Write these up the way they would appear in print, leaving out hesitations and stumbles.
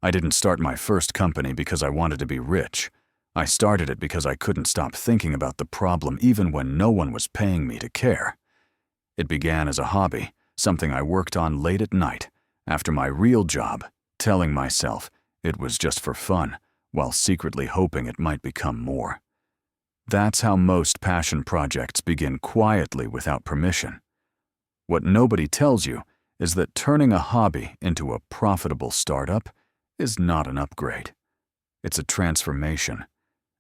I didn't start my first company because I wanted to be rich. I started it because I couldn't stop thinking about the problem even when no one was paying me to care. It began as a hobby, something I worked on late at night, after my real job, telling myself it was just for fun, while secretly hoping it might become more. That's how most passion projects begin quietly without permission. What nobody tells you is that turning a hobby into a profitable startup is not an upgrade. It's a transformation,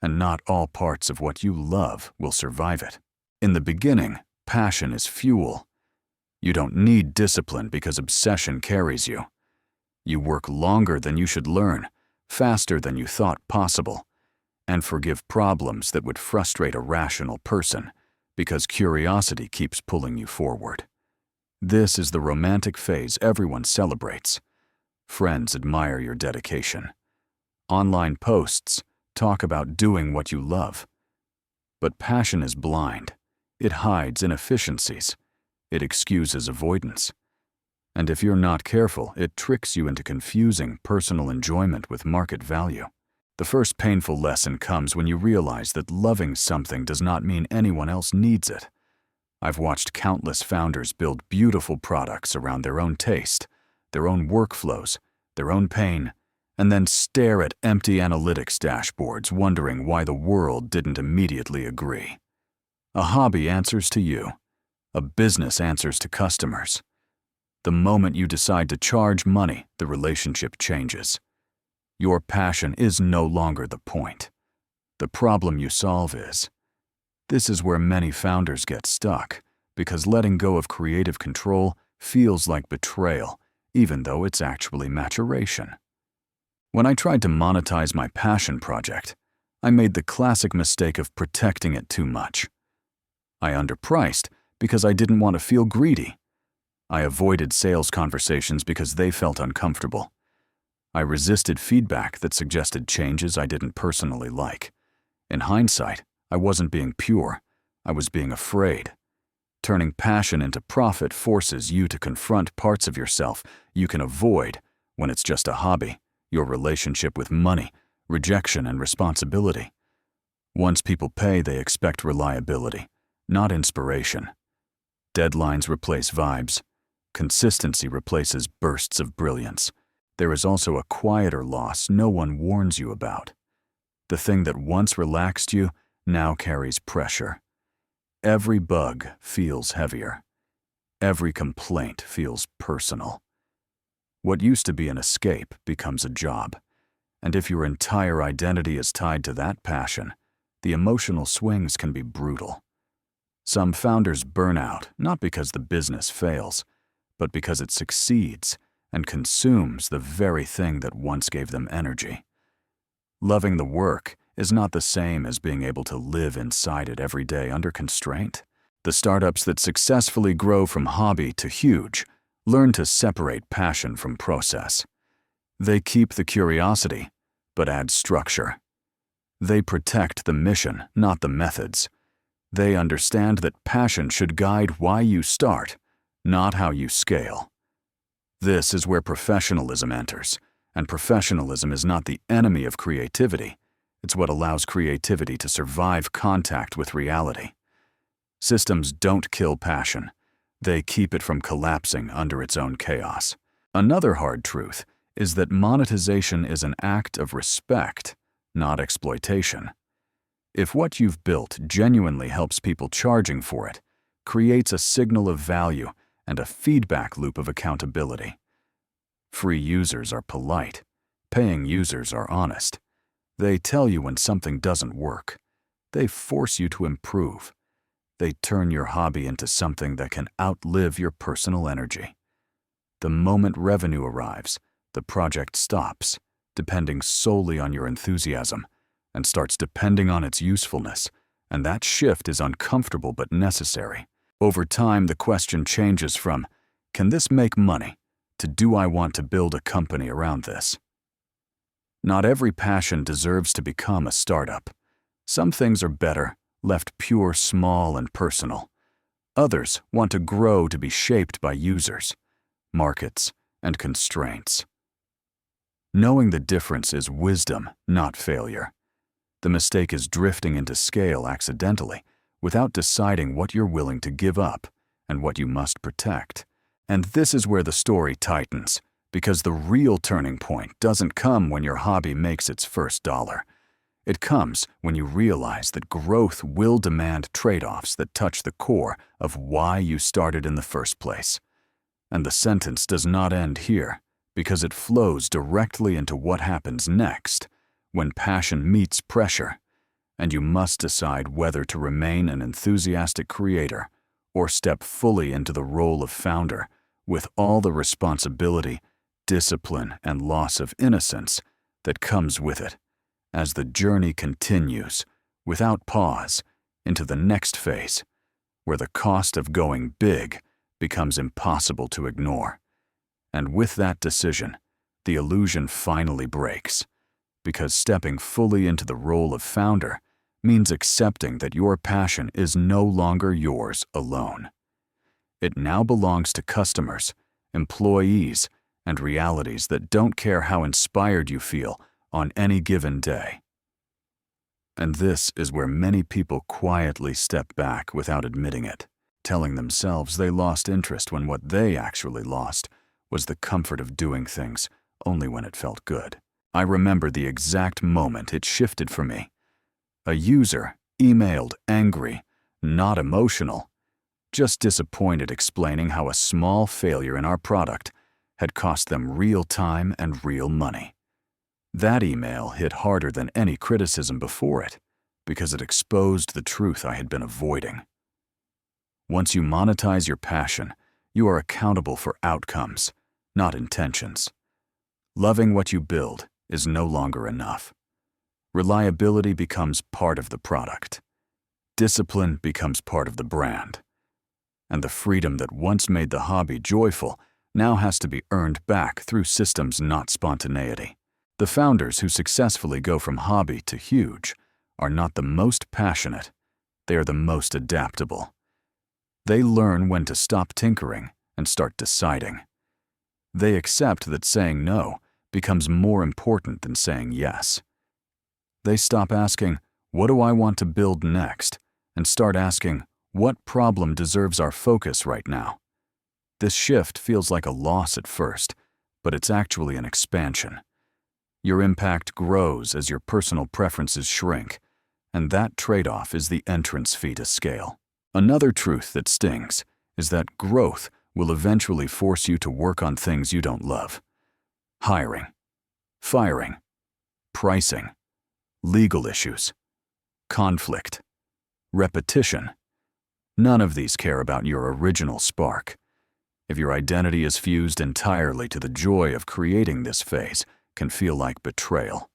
and not all parts of what you love will survive it. In the beginning, passion is fuel. You don't need discipline because obsession carries you. You work longer than you should learn, faster than you thought possible, and forgive problems that would frustrate a rational person because curiosity keeps pulling you forward. This is the romantic phase everyone celebrates. Friends admire your dedication. Online posts talk about doing what you love. But passion is blind. It hides inefficiencies. It excuses avoidance. And if you're not careful, it tricks you into confusing personal enjoyment with market value. The first painful lesson comes when you realize that loving something does not mean anyone else needs it. I've watched countless founders build beautiful products around their own taste, their own workflows, their own pain, and then stare at empty analytics dashboards wondering why the world didn't immediately agree. A hobby answers to you. A business answers to customers. The moment you decide to charge money, the relationship changes. Your passion is no longer the point. The problem you solve is. This is where many founders get stuck, because letting go of creative control feels like betrayal, even though it's actually maturation. When I tried to monetize my passion project, I made the classic mistake of protecting it too much. I underpriced because I didn't want to feel greedy. I avoided sales conversations because they felt uncomfortable. I resisted feedback that suggested changes I didn't personally like. In hindsight, I wasn't being pure. I was being afraid. Turning passion into profit forces you to confront parts of yourself you can avoid when it's just a hobby, your relationship with money, rejection, and responsibility. Once people pay, they expect reliability, not inspiration. Deadlines replace vibes. Consistency replaces bursts of brilliance. There is also a quieter loss no one warns you about. The thing that once relaxed you now carries pressure. Every bug feels heavier. Every complaint feels personal. What used to be an escape becomes a job. And if your entire identity is tied to that passion, the emotional swings can be brutal. Some founders burn out not because the business fails, but because it succeeds and consumes the very thing that once gave them energy. Loving the work is not the same as being able to live inside it every day under constraint. The startups that successfully grow from hobby to huge learn to separate passion from process. They keep the curiosity, but add structure. They protect the mission, not the methods. They understand that passion should guide why you start, not how you scale. This is where professionalism enters, and professionalism is not the enemy of creativity. It's what allows creativity to survive contact with reality. Systems don't kill passion. They keep it from collapsing under its own chaos. Another hard truth is that monetization is an act of respect, not exploitation. If what you've built genuinely helps people charging for it, creates a signal of value and a feedback loop of accountability. Free users are polite. Paying users are honest. They tell you when something doesn't work. They force you to improve. They turn your hobby into something that can outlive your personal energy. The moment revenue arrives, the project stops, depending solely on your enthusiasm, and starts depending on its usefulness, and that shift is uncomfortable but necessary. Over time, the question changes from, can this make money, to do I want to build a company around this? Not every passion deserves to become a startup. Some things are better, left pure, small, and personal. Others want to grow to be shaped by users, markets, and constraints. Knowing the difference is wisdom, not failure. The mistake is drifting into scale accidentally, without deciding what you're willing to give up and what you must protect. And this is where the story tightens, because the real turning point doesn't come when your hobby makes its first dollar. It comes when you realize that growth will demand trade-offs that touch the core of why you started in the first place. And the sentence does not end here, because it flows directly into what happens next, when passion meets pressure, and you must decide whether to remain an enthusiastic creator or step fully into the role of founder with all the responsibility, discipline, and loss of innocence that comes with it, as the journey continues, without pause, into the next phase, where the cost of going big becomes impossible to ignore. And with that decision, the illusion finally breaks, because stepping fully into the role of founder means accepting that your passion is no longer yours alone. It now belongs to customers, employees, and realities that don't care how inspired you feel on any given day. And this is where many people quietly step back without admitting it, telling themselves they lost interest when what they actually lost was the comfort of doing things only when it felt good. I remember the exact moment it shifted for me. A user emailed angry, not emotional, just disappointed, explaining how a small failure in our product had cost them real time and real money. That email hit harder than any criticism before it, because it exposed the truth I had been avoiding. Once you monetize your passion, you are accountable for outcomes, not intentions. Loving what you build is no longer enough. Reliability becomes part of the product. Discipline becomes part of the brand. And the freedom that once made the hobby joyful now has to be earned back through systems, not spontaneity. The founders who successfully go from hobby to huge are not the most passionate, they are the most adaptable. They learn when to stop tinkering and start deciding. They accept that saying no becomes more important than saying yes. They stop asking, "What do I want to build next?" and start asking, "What problem deserves our focus right now?" This shift feels like a loss at first, but it's actually an expansion. Your impact grows as your personal preferences shrink, and that trade-off is the entrance fee to scale. Another truth that stings is that growth will eventually force you to work on things you don't love. Hiring, firing, pricing, legal issues, conflict, repetition. None of these care about your original spark. If your identity is fused entirely to the joy of creating, this phase can feel like betrayal.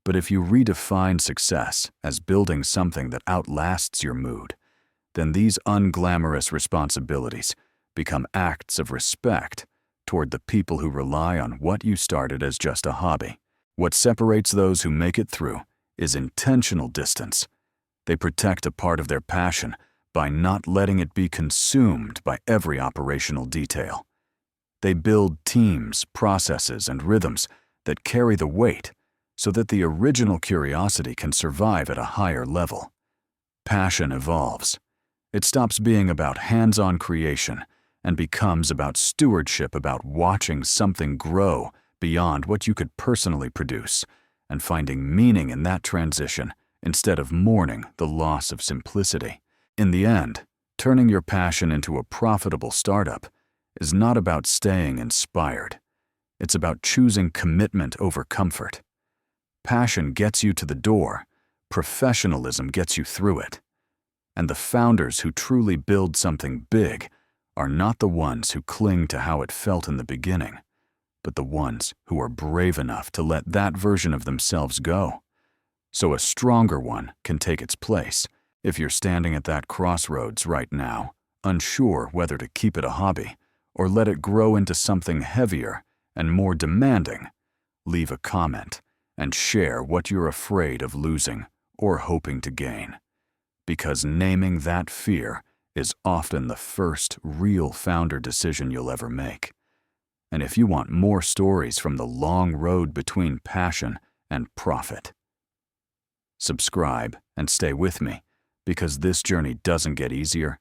But if you redefine success as building something that outlasts your mood, then these unglamorous responsibilities become acts of respect toward the people who rely on what you started as just a hobby. What separates those who make it through is intentional distance. They protect a part of their passion by not letting it be consumed by every operational detail. They build teams, processes, and rhythms that carry the weight so that the original curiosity can survive at a higher level. Passion evolves. It stops being about hands-on creation and becomes about stewardship, about watching something grow beyond what you could personally produce and finding meaning in that transition instead of mourning the loss of simplicity. In the end, turning your passion into a profitable startup is not about staying inspired. It's about choosing commitment over comfort. Passion gets you to the door, professionalism gets you through it. And the founders who truly build something big are not the ones who cling to how it felt in the beginning, but the ones who are brave enough to let that version of themselves go, so a stronger one can take its place. If you're standing at that crossroads right now, unsure whether to keep it a hobby or let it grow into something heavier and more demanding, leave a comment and share what you're afraid of losing or hoping to gain. Because naming that fear is often the first real founder decision you'll ever make. and if you want more stories from the long road between passion and profit. Subscribe and stay with me, because this journey doesn't get easier,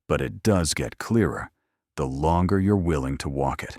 but it does get clearer the longer you're willing to walk it.